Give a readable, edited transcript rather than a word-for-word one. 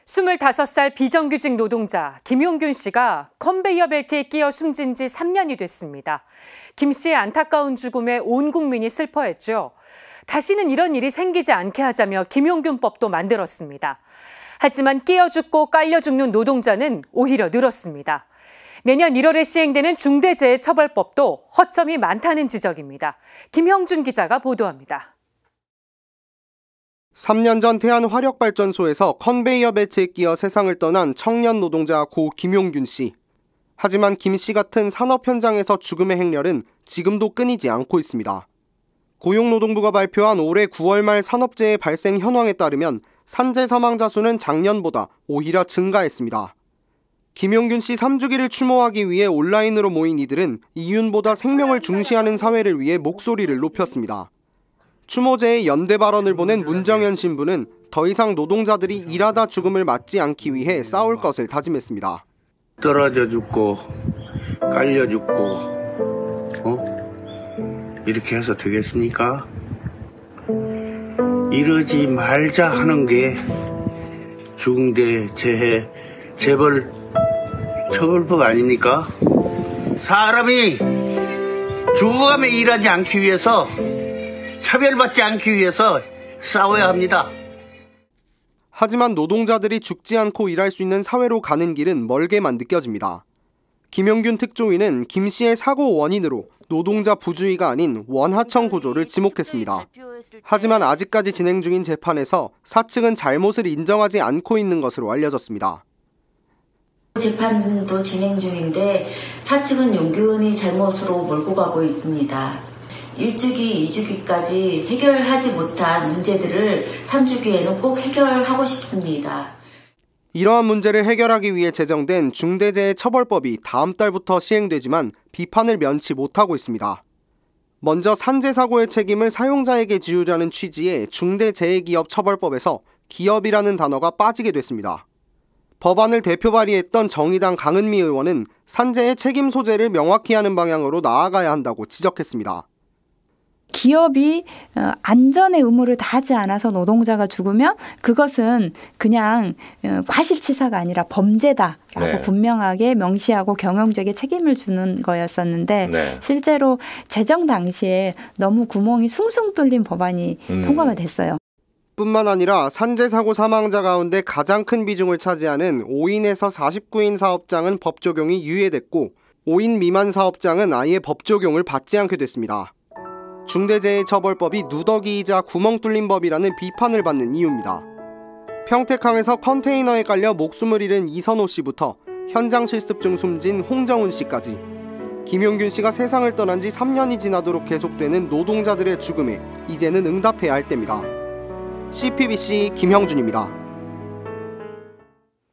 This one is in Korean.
25살 비정규직 노동자 김용균 씨가 컨베이어 벨트에 끼어 숨진 지 3년이 됐습니다. 김 씨의 안타까운 죽음에 온 국민이 슬퍼했죠. 다시는 이런 일이 생기지 않게 하자며 김용균법도 만들었습니다. 하지만 끼어 죽고 깔려 죽는 노동자는 오히려 늘었습니다. 내년 1월에 시행되는 중대재해처벌법도 허점이 많다는 지적입니다. 김형준 기자가 보도합니다. 3년 전 태안 화력발전소에서 컨베이어 벨트에 끼어 세상을 떠난 청년 노동자 고 김용균 씨. 하지만 김 씨 같은 산업 현장에서 죽음의 행렬은 지금도 끊이지 않고 있습니다. 고용노동부가 발표한 올해 9월 말 산업재해 발생 현황에 따르면 산재 사망자 수는 작년보다 오히려 증가했습니다. 김용균 씨 3주기를 추모하기 위해 온라인으로 모인 이들은 이윤보다 생명을 중시하는 사회를 위해 목소리를 높였습니다. 추모제에 연대 발언을 보낸 문정현 신부는 더 이상 노동자들이 일하다 죽음을 맞지 않기 위해 싸울 것을 다짐했습니다. 떨어져 죽고 깔려 죽고 이렇게 해서 되겠습니까? 이러지 말자 하는 게 중대재해 재벌 처벌법 아닙니까? 사람이 죽어가며 일하지 않기 위해서 차별받지 않기 위해서 싸워야 합니다. 하지만 노동자들이 죽지 않고 일할 수 있는 사회로 가는 길은 멀게만 느껴집니다. 김용균 특조위는 김 씨의 사고 원인으로 노동자 부주의가 아닌 원하청 구조를 지목했습니다. 하지만 아직까지 진행 중인 재판에서 사측은 잘못을 인정하지 않고 있는 것으로 알려졌습니다. 재판도 진행 중인데 사측은 용균이 잘못으로 몰고 가고 있습니다. 1주기, 2주기까지 해결하지 못한 문제들을 3주기에는 꼭 해결하고 싶습니다. 이러한 문제를 해결하기 위해 제정된 중대재해처벌법이 다음 달부터 시행되지만 비판을 면치 못하고 있습니다. 먼저 산재사고의 책임을 사용자에게 지우자는 취지의 중대재해기업처벌법에서 기업이라는 단어가 빠지게 됐습니다. 법안을 대표 발의했던 정의당 강은미 의원은 산재의 책임 소재를 명확히 하는 방향으로 나아가야 한다고 지적했습니다. 기업이 안전의 의무를 다하지 않아서 노동자가 죽으면 그것은 그냥 과실치사가 아니라 범죄다라고 분명하게 명시하고 경영적인 책임을 주는 거였었는데 실제로 제정 당시에 너무 구멍이 숭숭 뚫린 법안이 통과가 됐어요. 뿐만 아니라 산재사고 사망자 가운데 가장 큰 비중을 차지하는 5인에서 49인 사업장은 법 적용이 유예됐고 5인 미만 사업장은 아예 법 적용을 받지 않게 됐습니다. 중대재해처벌법이 누더기이자 구멍 뚫린 법이라는 비판을 받는 이유입니다. 평택항에서 컨테이너에 깔려 목숨을 잃은 이선호 씨부터 현장 실습 중 숨진 홍정훈 씨까지 김용균 씨가 세상을 떠난 지 3년이 지나도록 계속되는 노동자들의 죽음에 이제는 응답해야 할 때입니다. CPBC 김형준입니다.